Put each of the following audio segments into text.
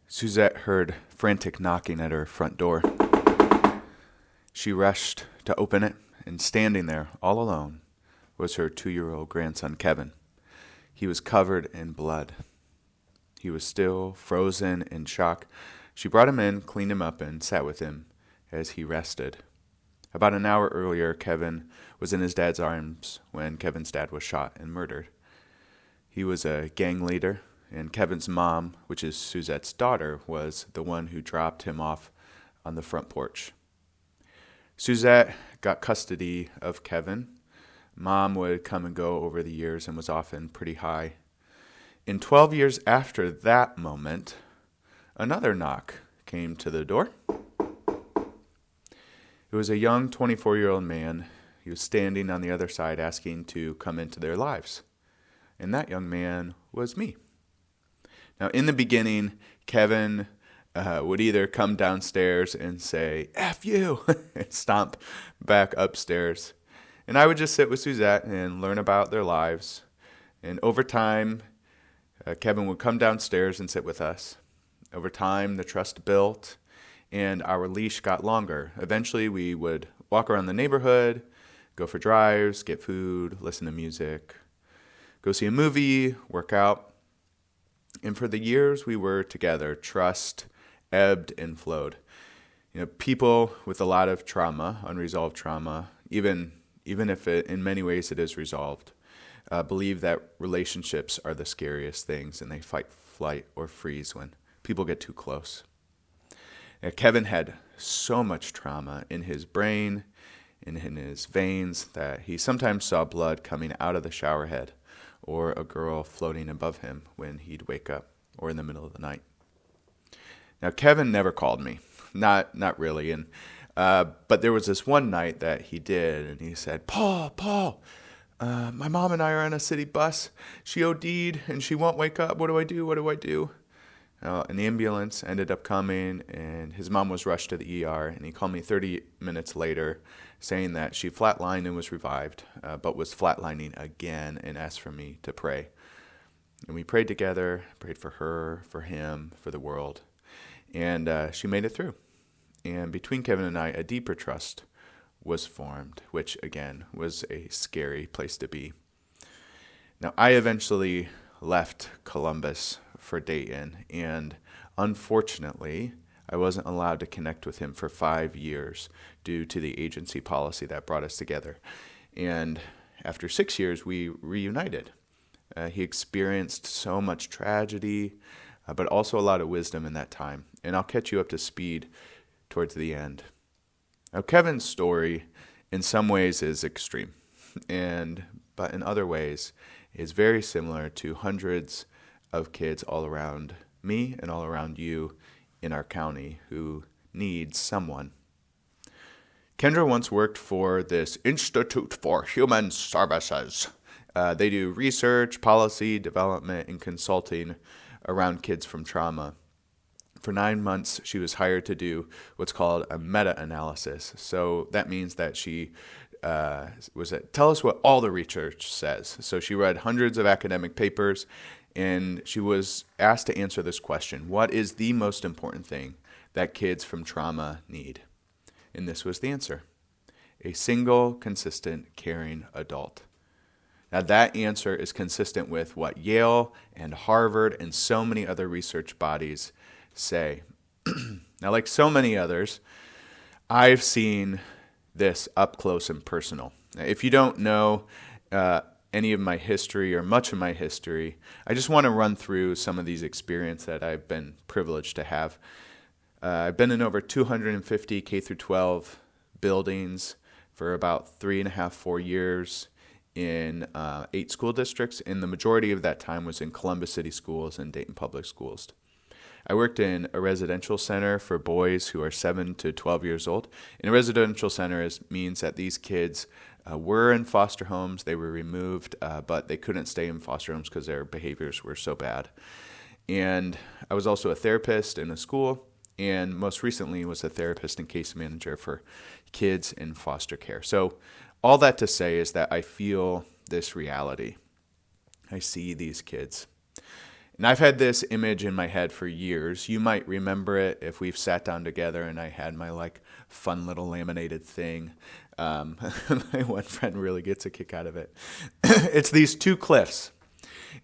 Suzette heard frantic knocking at her front door. She rushed to open it, and standing there, all alone, was her 2-year-old grandson, Kevin. He was covered in blood. He was still frozen in shock. She brought him in, cleaned him up, and sat with him as he rested. About an hour earlier, Kevin was in his dad's arms when Kevin's dad was shot and murdered. He was a gang leader, and Kevin's mom, which is Suzette's daughter, was the one who dropped him off on the front porch. Suzette got custody of Kevin. Mom would come and go over the years and was often pretty high. In 12 years after that moment, another knock came to the door. It was a young 24-year-old man. He was standing on the other side asking to come into their lives. And that young man was me. Now, in the beginning, Kevin would either come downstairs and say, F you, and stomp back upstairs. And I would just sit with Suzette and learn about their lives. And over time, Kevin would come downstairs and sit with us. Over time, the trust built, and our leash got longer. Eventually, we would walk around the neighborhood, go for drives, get food, listen to music, go see a movie, work out. And for the years we were together, trust ebbed and flowed. People with a lot of trauma, unresolved trauma, even if in many ways it is resolved, believe that relationships are the scariest things, and they fight, flight, or freeze when people get too close. Kevin had so much trauma in his brain and in his veins that he sometimes saw blood coming out of the shower head, or a girl floating above him when he'd wake up, or in the middle of the night. Now, Kevin never called me, not really, and but there was this one night that he did, and he said, Paul, my mom and I are on a city bus. She OD'd, and she won't wake up. What do I do? An ambulance ended up coming, and his mom was rushed to the ER, and he called me 30 minutes later saying that she flatlined and was revived, but was flatlining again, and asked for me to pray. And we prayed together, prayed for her, for him, for the world, and she made it through. And between Kevin and I, a deeper trust was formed, which, again, was a scary place to be. Now, I eventually left Columbus for Dayton, and unfortunately, I wasn't allowed to connect with him for 5 years due to the agency policy that brought us together. And after 6 years, we reunited. He experienced so much tragedy, but also a lot of wisdom in that time. And I'll catch you up to speed towards the end. Now, Kevin's story in some ways is extreme, but in other ways is very similar to hundreds of kids all around me and all around you in our county who need someone. Kendra once worked for this Institute for Human Services. They do research, policy, development, and consulting around kids from trauma. For 9 months, she was hired to do what's called a meta-analysis. So that means that she tell us what all the research says. So she read hundreds of academic papers, and she was asked to answer this question: what is the most important thing that kids from trauma need? And this was the answer: a single, consistent, caring adult. Now, that answer is consistent with what Yale and Harvard and so many other research bodies say. Now, like so many others, I've seen this up close and personal. If you don't know any of my history or much of my history, I just want to run through some of these experiences that I've been privileged to have. I've been in over 250 K-12 buildings for about 3.5, 4 years in 8 school districts, and the majority of that time was in Columbus City Schools and Dayton Public Schools. I worked in a residential center for boys who are 7 to 12 years old. And a residential center means that these kids were in foster homes. They were removed, but they couldn't stay in foster homes because their behaviors were so bad. And I was also a therapist in a school, and most recently was a therapist and case manager for kids in foster care. So all that to say is that I feel this reality. I see these kids. And I've had this image in my head for years. You might remember it if we've sat down together and I had my fun little laminated thing. My one friend really gets a kick out of it. It's these two cliffs.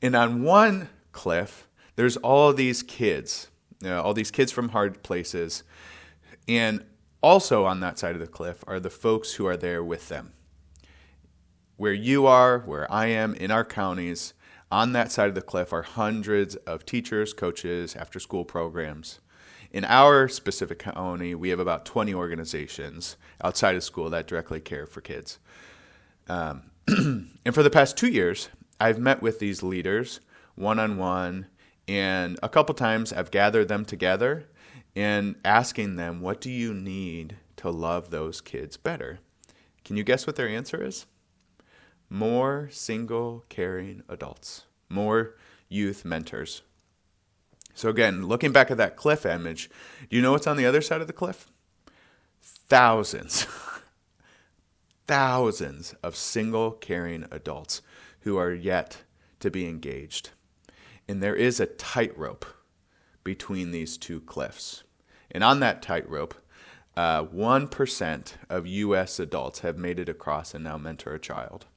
And on one cliff, there's all these kids, all these kids from hard places. And also on that side of the cliff are the folks who are there with them. Where you are, where I am, in our counties, on that side of the cliff are hundreds of teachers, coaches, after-school programs. In our specific county, we have about 20 organizations outside of school that directly care for kids. And for the past 2 years, I've met with these leaders one-on-one, and a couple times I've gathered them together and asking them, what do you need to love those kids better? Can you guess what their answer is? More single, caring adults. More youth mentors. So again, looking back at that cliff image, do you know what's on the other side of the cliff? Thousands of single, caring adults who are yet to be engaged. And there is a tightrope between these two cliffs. And on that tightrope, 1% of U.S. adults have made it across and now mentor a child.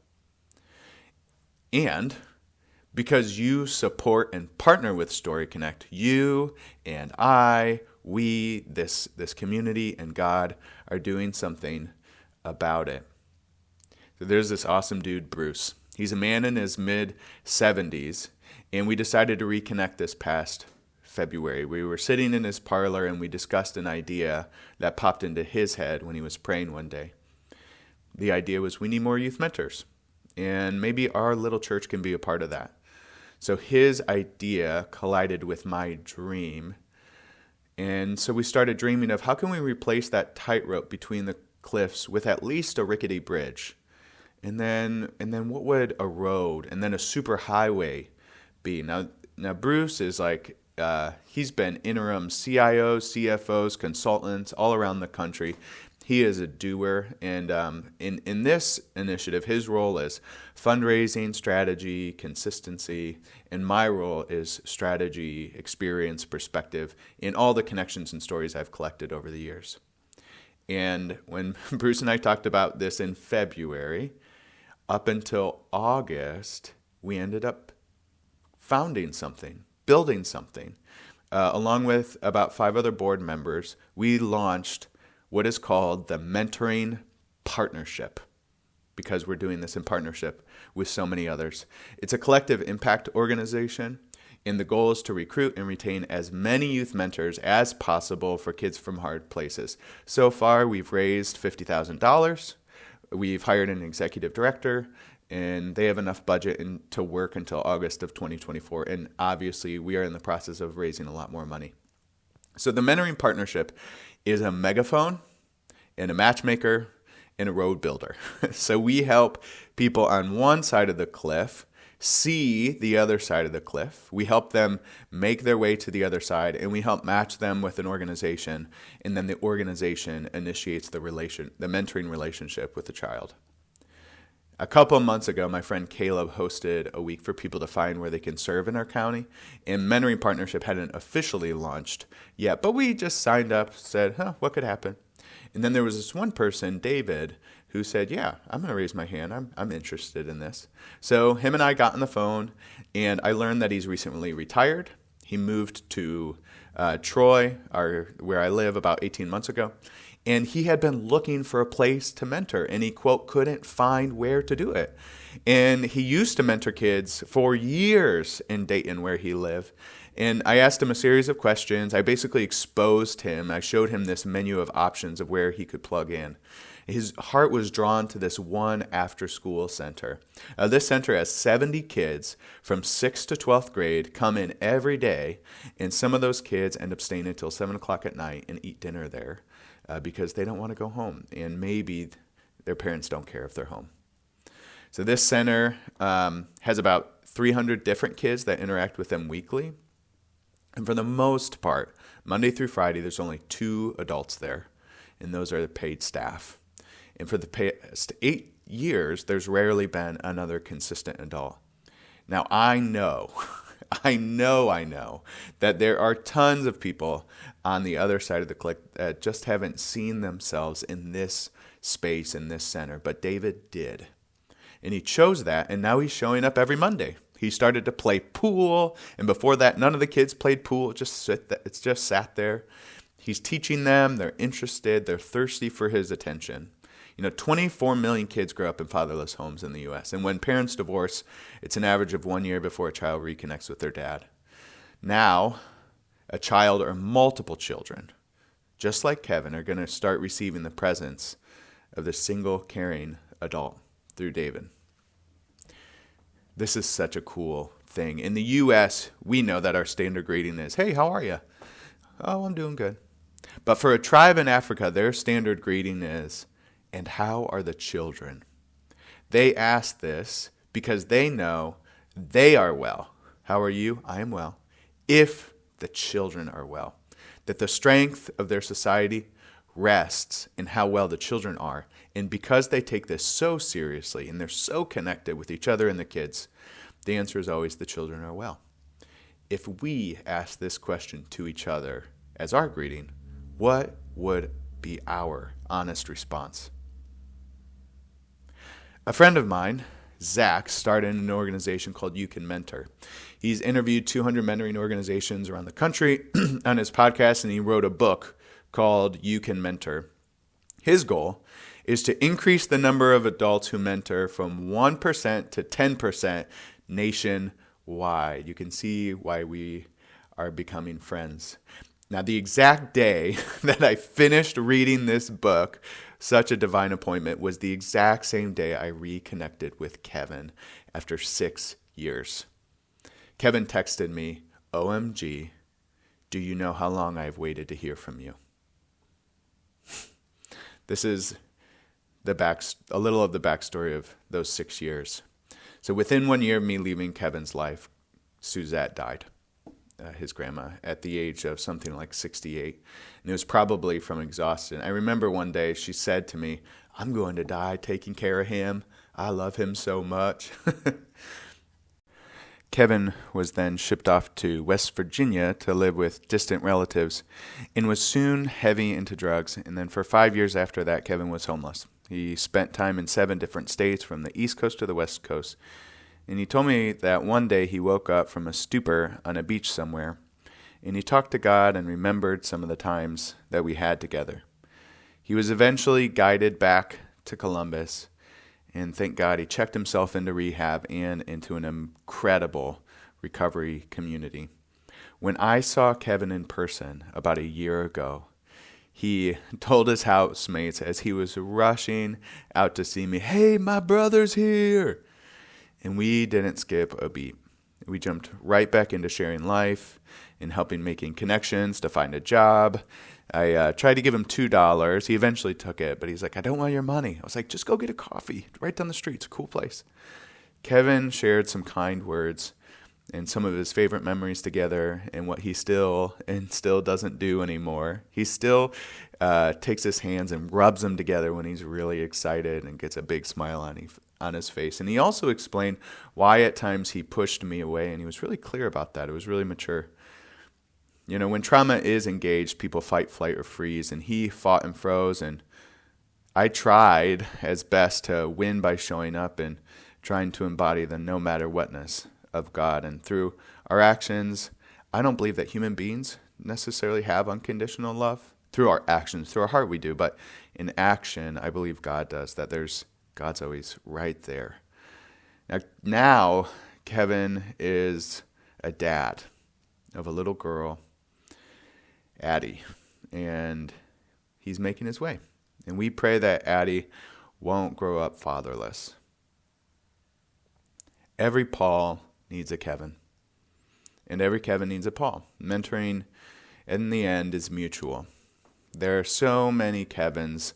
And because you support and partner with StoryConnect, you and I, we, this community and God are doing something about it. So there's this awesome dude, Bruce. He's a man in his mid-70s, and we decided to reconnect this past February. We were sitting in his parlor, and we discussed an idea that popped into his head when he was praying one day. The idea was we need more youth mentors. And maybe our little church can be a part of that. So his idea collided with my dream. And so we started dreaming of how can we replace that tightrope between the cliffs with at least a rickety bridge? And then what would a road and then a super highway be? Now Bruce is he's been interim CIOs, CFOs, consultants all around the country. He is a doer, and in this initiative, his role is fundraising, strategy, consistency, and my role is strategy, experience, perspective, in all the connections and stories I've collected over the years. And when Bruce and I talked about this in February, up until August, we ended up founding something, building something. Along with about 5 other board members, we launched what is called the Mentoring Partnership, because we're doing this in partnership with so many others. It's a collective impact organization, and the goal is to recruit and retain as many youth mentors as possible for kids from hard places. So far, we've raised $50,000. We've hired an executive director, and they have enough budget to work until August of 2024. And obviously, we are in the process of raising a lot more money. So the Mentoring Partnership is a megaphone and a matchmaker and a road builder. So we help people on one side of the cliff see the other side of the cliff. We help them make their way to the other side, and we help match them with an organization, and then the organization initiates the mentoring relationship with the child. A couple of months ago, my friend Caleb hosted a week for people to find where they can serve in our county, and Mentoring Partnership hadn't officially launched yet, but we just signed up, said, what could happen? And then there was this one person, David, who said, yeah, I'm going to raise my hand. I'm interested in this. So him and I got on the phone, and I learned that he's recently retired. He moved to Troy, where I live, about 18 months ago. And he had been looking for a place to mentor, and he, quote, couldn't find where to do it. And he used to mentor kids for years in Dayton, where he lived. And I asked him a series of questions. I basically exposed him. I showed him this menu of options of where he could plug in. His heart was drawn to this one after-school center. This center has 70 kids from 6th to 12th grade come in every day, and some of those kids end up staying until 7 o'clock at night and eat dinner there. Because they don't want to go home, and maybe their parents don't care if they're home. So this center has about 300 different kids that interact with them weekly. And for the most part, Monday through Friday, there's only 2 adults there, and those are the paid staff. And for the past 8 years, there's rarely been another consistent adult. Now, I know I know that there are tons of people on the other side of the cliff that just haven't seen themselves in this space, in this center. But David did. And he chose that, and now he's showing up every Monday. He started to play pool, and before that, none of the kids played pool. It's just sat there. He's teaching them. They're interested. They're thirsty for his attention. 24 million kids grow up in fatherless homes in the U.S. And when parents divorce, it's an average of 1 year before a child reconnects with their dad. Now, a child or multiple children, just like Kevin, are going to start receiving the presence of the single caring adult through David. This is such a cool thing. In the U.S., we know that our standard greeting is, "Hey, how are you?" "Oh, I'm doing good." But for a tribe in Africa, their standard greeting is, "And how are the children?" They ask this because they know they are well. How are you? I am well. If the children are well. That the strength of their society rests in how well the children are. And because they take this so seriously and they're so connected with each other and the kids, the answer is always the children are well. If we ask this question to each other as our greeting, what would be our honest response? A friend of mine, Zach, started an organization called You Can Mentor. He's interviewed 200 mentoring organizations around the country on his podcast, and he wrote a book called You Can Mentor. His goal is to increase the number of adults who mentor from 1% to 10% nationwide. You can see why we are becoming friends. Now, the exact day that I finished reading this book, Such a Divine Appointment, was the exact same day I reconnected with Kevin after 6 years. Kevin texted me, "OMG, do you know how long I've waited to hear from you?" This is a little of the backstory of those 6 years. So within 1 year of me leaving Kevin's life, Suzette died. His grandma, at the age of something like 68. And it was probably from exhaustion. I remember one day she said to me, "I'm going to die taking care of him. I love him so much." Kevin was then shipped off to West Virginia to live with distant relatives and was soon heavy into drugs. And then for 5 years after that, Kevin was homeless. He spent time in 7 different states from the East Coast to the West Coast. And he told me that one day he woke up from a stupor on a beach somewhere, and he talked to God and remembered some of the times that we had together. He was eventually guided back to Columbus, and thank God he checked himself into rehab and into an incredible recovery community. When I saw Kevin in person about a year ago, he told his housemates as he was rushing out to see me, "Hey, my brother's here." And we didn't skip a beat. We jumped right back into sharing life and helping making connections to find a job. I tried to give him $2. He eventually took it, but he's like, "I don't want your money." I was like, "Just go get a coffee right down the street. It's a cool place." Kevin shared some kind words and some of his favorite memories together and what he still doesn't do anymore. He still takes his hands and rubs them together when he's really excited and gets a big smile on his face. And he also explained why at times he pushed me away, and he was really clear about that. It was really mature. When trauma is engaged, people fight, flight, or freeze, and he fought and froze, and I tried as best to win by showing up and trying to embody the no matter whatness of God. And through our actions, I don't believe that human beings necessarily have unconditional love. Through our actions, through our heart we do, but in action, I believe God does, that God's always right there. Now Kevin is a dad of a little girl, Addie, and he's making his way. And we pray that Addie won't grow up fatherless. Every Paul needs a Kevin, and every Kevin needs a Paul. Mentoring, in the end, is mutual. There are so many Kevins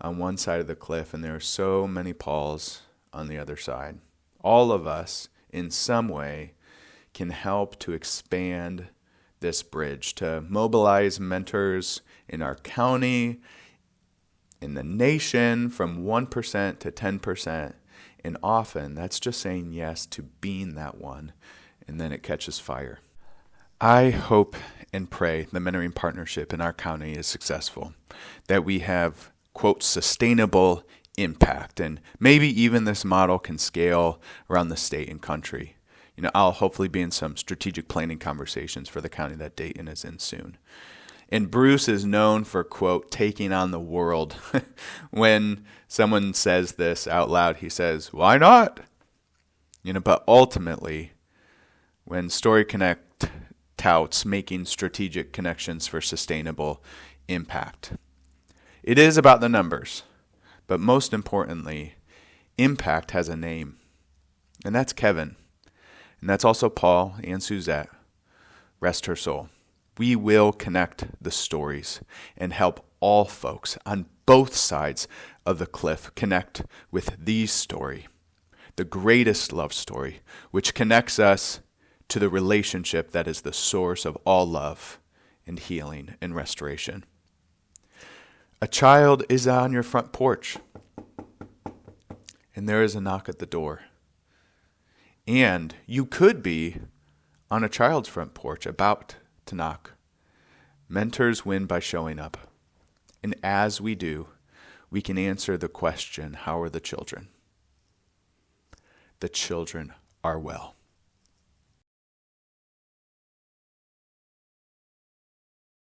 on one side of the cliff, and there are so many Pauls on the other side. All of us, in some way, can help to expand this bridge, to mobilize mentors in our county, in the nation, from 1% to 10%. And often, that's just saying yes to being that one and then it catches fire. I hope and pray the mentoring partnership in our county is successful, that we have, quote, sustainable impact, and maybe even this model can scale around the state and country. I'll hopefully be in some strategic planning conversations for the county that Dayton is in soon. And Bruce is known for, quote, taking on the world. When someone says this out loud, he says, why not? But ultimately, when StoryConnect touts making strategic connections for sustainable impact, it is about the numbers. But most importantly, impact has a name. And that's Kevin. And that's also Paul and Suzette. Rest her soul. We will connect the stories and help all folks on both sides of the cliff connect with the story, the greatest love story, which connects us to the relationship that is the source of all love and healing and restoration. A child is on your front porch, and there is a knock at the door. And you could be on a child's front porch about to knock. Mentors win by showing up. And as we do, we can answer the question, how are the children? The children are well.